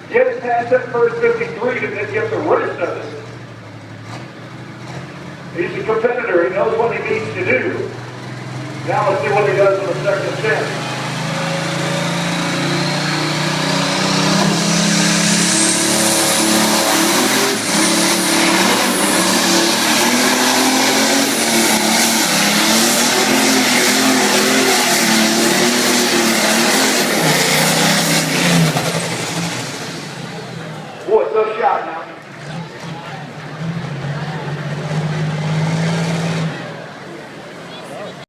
Get it past that first 53 and then get the rest of it. He's a competitor. He knows what he needs to do. Now let's see what he does on the second attempt. Boy, so shot now.